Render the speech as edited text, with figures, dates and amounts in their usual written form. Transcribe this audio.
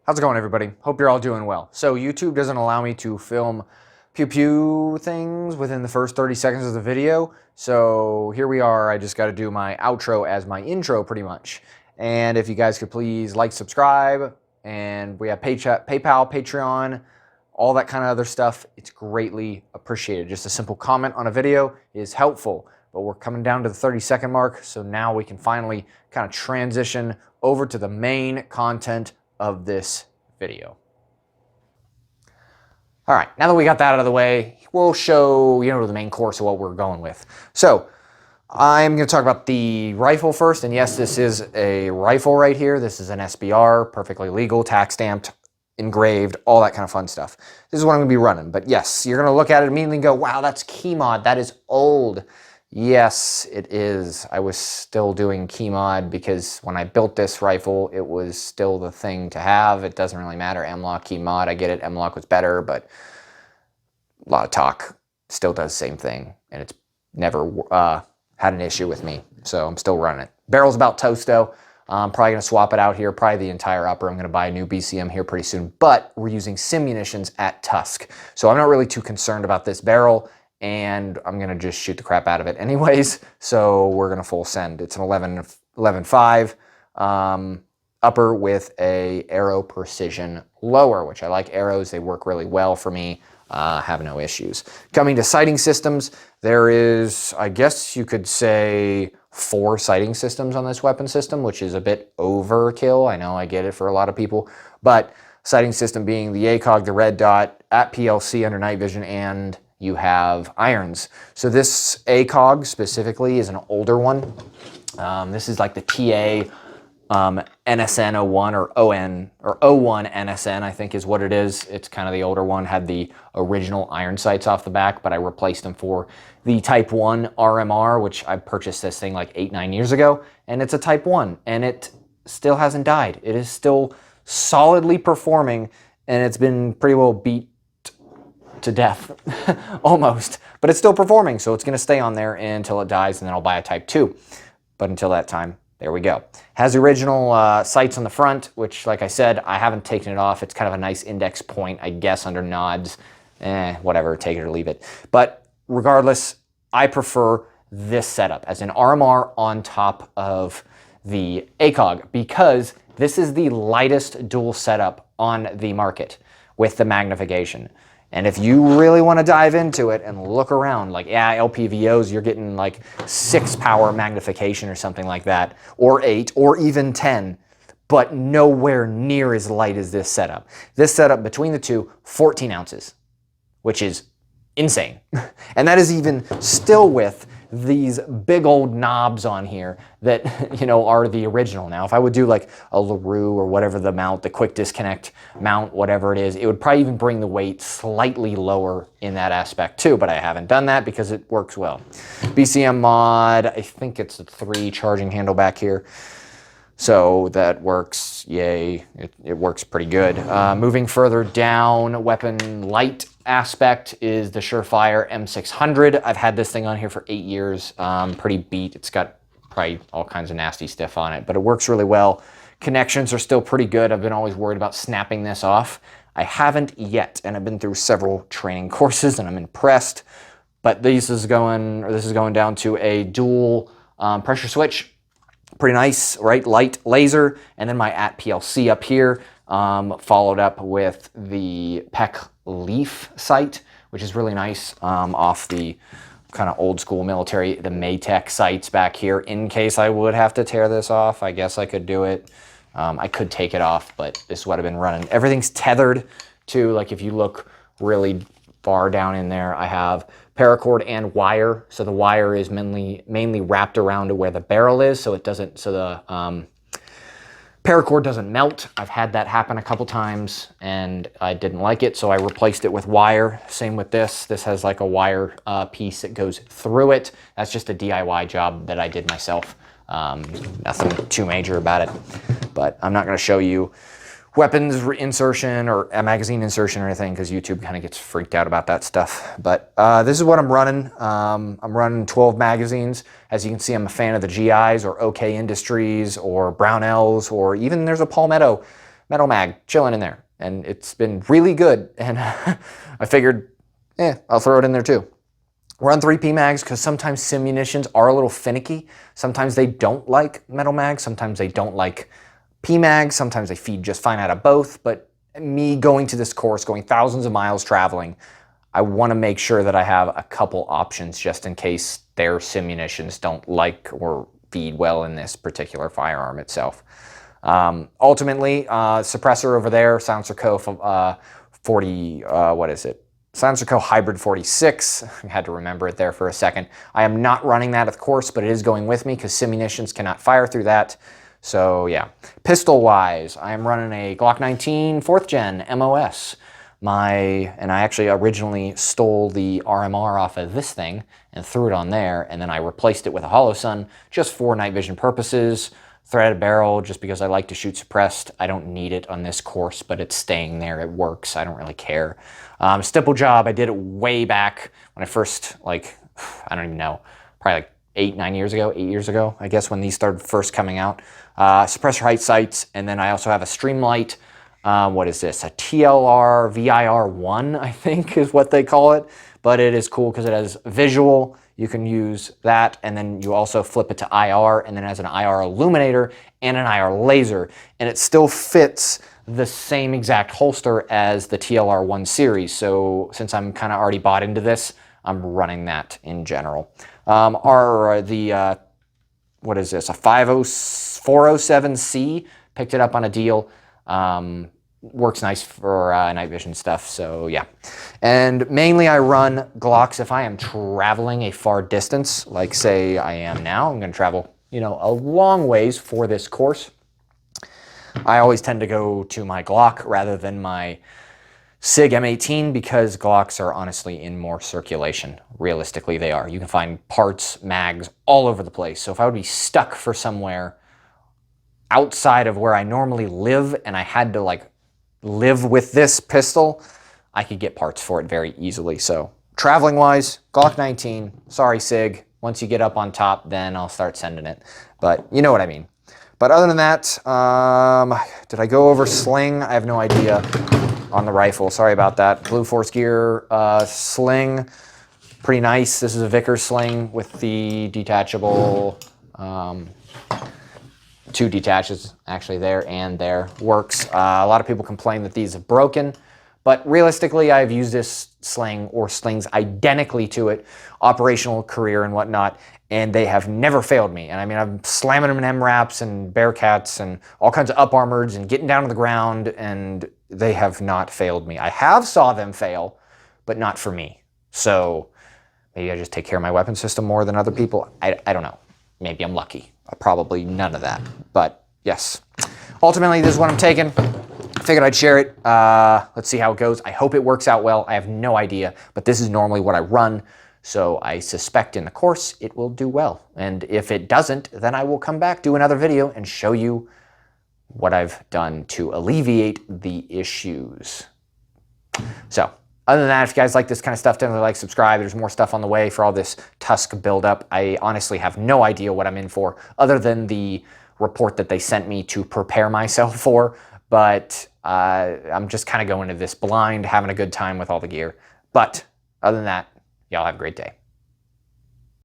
How's it going, everybody? Hope you're all doing well. So YouTube doesn't allow me to film pew pew things within the first 30 seconds of the video. So here we are. I just got to do my outro as my intro pretty much. And if you guys could please like, subscribe, and we have PayPal, Patreon, all that kind of other stuff. It's greatly appreciated. Just a simple comment on a video is helpful. But we're coming down to the 30-second mark, so now we can finally kind of transition over to the main content of this video. All right, now that we got that out of the way, we'll show, the main course of what we're going with. So I'm going to talk about the rifle first, and yes, this is a rifle right here. This is an SBR, perfectly legal, tax stamped, engraved, all that kind of fun stuff. This is what I'm going to be running, but yes, you're going to look at it immediately and go, wow, that's key mod, that is old. Yes, it is. I was still doing key mod because when I built this rifle, it was still the thing to have. It doesn't really matter. M-lock, key mod, I get it. M-lock was better, but a lot of talk still does the same thing, and it's never had an issue with me, so I'm still running it. Barrel's about toast, though. I'm probably going to swap it out here, probably the entire upper. I'm going to buy a new BCM here pretty soon, but we're using sim munitions at TUSC, so I'm not really too concerned about this barrel, and I'm going to just shoot the crap out of it anyways, so we're going to full send. It's an 11.5 upper with a arrow precision lower, which I like arrows. They work really well for me. Have no issues. Coming to sighting systems, there is, I guess you could say, 4 sighting systems on this weapon system, which is a bit overkill. I know, I get it for a lot of people, but sighting system being the ACOG, the red dot, at PLC under night vision, and you have irons. So this ACOG specifically is an older one. This is like the TA NSN 01 or ON or 01 NSN, I think is what it is. It's kind of the older one, had the original iron sights off the back, but I replaced them for the Type 1 RMR, which I purchased this thing like 8-9 years ago, and it's a Type 1, and it still hasn't died. It is still solidly performing, and it's been pretty well beat to death, almost, but it's still performing, so it's going to stay on there until it dies, and then I'll buy a Type 2. But until that time, there we go. Has the original sights on the front, which, like I said, I haven't taken it off. It's kind of a nice index point, I guess, under nods. Whatever, take it or leave it. But regardless, I prefer this setup as an RMR on top of the ACOG because this is the lightest dual setup on the market with the magnification. And if you really want to dive into it and look around, like, yeah, LPVOs, you're getting like 6 power magnification or something like that, or 8, or even 10, but nowhere near as light as this setup. This setup, between the two, 14 ounces, which is insane. And that is even still with these big old knobs on here that, are the original. Now, if I would do like a LaRue or whatever the mount, the quick disconnect mount, whatever it is, it would probably even bring the weight slightly lower in that aspect too, but I haven't done that because it works well. BCM mod, I think it's a 3 charging handle back here. So that works, yay, it works pretty good. Moving further down, weapon light aspect is the Surefire M600. I've had this thing on here for 8 years, pretty beat. It's got probably all kinds of nasty stuff on it, but it works really well. Connections are still pretty good. I've been always worried about snapping this off. I haven't yet, and I've been through several training courses and I'm impressed, but this is going down to a dual pressure switch. Pretty nice, right? Light laser, and then my at PLC up here, followed up with the PEC Leaf sight, which is really nice, off the kind of old school military, the Maytech sights back here. In case I would have to tear this off, I guess I could do it. I could take it off, but this is what I've been running. Everything's tethered to, like, if you look really far down in there, I have paracord and wire. So the wire is mainly wrapped around to where the barrel is, so it doesn't, so the paracord doesn't melt. I've had that happen a couple times and I didn't like it, so I replaced it with wire. Same with this. This has like a wire piece that goes through it. That's just a DIY job that I did myself. Nothing too major about it, but I'm not going to show you weapons insertion or a magazine insertion or anything because YouTube kind of gets freaked out about that stuff. But this is what I'm running. I'm running 12 magazines. As you can see, I'm a fan of the GIs or OK Industries or Brownells, or even there's a Palmetto metal mag chilling in there. And it's been really good. And I figured, I'll throw it in there too. Run 3P mags because sometimes sim munitions are a little finicky. Sometimes they don't like metal mags. Sometimes they don't like P mags. Sometimes they feed just fine out of both. But me going to this course, going thousands of miles traveling, I want to make sure that I have a couple options just in case their sim munitions don't like or feed well in this particular firearm itself. Ultimately, suppressor over there, Silencer Co. 40, what is it? Silencer Co. Hybrid 46. I had to remember it there for a second. I am not running that at the course, but it is going with me because sim munitions cannot fire through that. So yeah. Pistol-wise, I am running a Glock 19 4th Gen MOS. And I actually originally stole the RMR off of this thing and threw it on there, and then I replaced it with a Holosun just for night vision purposes. Threaded barrel just because I like to shoot suppressed. I don't need it on this course, but it's staying there. It works. I don't really care. Stipple job, I did it way back when I first, I don't even know, probably like 8 years ago, I guess, when these started first coming out. Suppressor height sights, and then I also have a Streamlight. What is this? A TLR VIR1, I think is what they call it. But it is cool because it has visual. You can use that, and then you also flip it to IR, and then it has an IR illuminator and an IR laser. And it still fits the same exact holster as the TLR1 series. So since I'm kind of already bought into this, I'm running that in general. What is this? A 407C. Picked it up on a deal. Works nice for night vision stuff, so yeah. And mainly I run Glocks if I am traveling a far distance, like say I am now. I'm going to travel, a long ways for this course. I always tend to go to my Glock rather than my SIG M18 because Glocks are honestly in more circulation. Realistically, they are. You can find parts, mags all over the place. So if I would be stuck for somewhere outside of where I normally live and I had to live with this pistol, I could get parts for it very easily. So traveling wise, Glock 19, sorry SIG. Once you get up on top, then I'll start sending it. But you know what I mean. But other than that, did I go over sling? I have no idea on the rifle. Sorry about that. Blue Force Gear sling, pretty nice. This is a Vickers sling with the detachable, 2 detaches actually there and there. Works. A lot of people complain that these have broken, but realistically I've used this sling or slings identically to it, operational career and whatnot, and they have never failed me. And I mean, I'm slamming them in MRAPs and Bearcats and all kinds of up armoreds and getting down to the ground, and they have not failed me. I have saw them fail, but not for me. So maybe I just take care of my weapon system more than other people. I don't know. Maybe I'm lucky. Probably none of that, but yes. Ultimately, this is what I'm taking. I figured I'd share it. Let's see how it goes. I hope it works out well. I have no idea, but this is normally what I run, so I suspect in the course it will do well. And if it doesn't, then I will come back, do another video, and show you what I've done to alleviate the issues. So, other than that, if you guys like this kind of stuff, definitely like, subscribe. There's more stuff on the way for all this TUSC buildup. I honestly have no idea what I'm in for, other than the report that they sent me to prepare myself for. But I'm just kind of going into this blind, having a good time with all the gear. But other than that, y'all have a great day.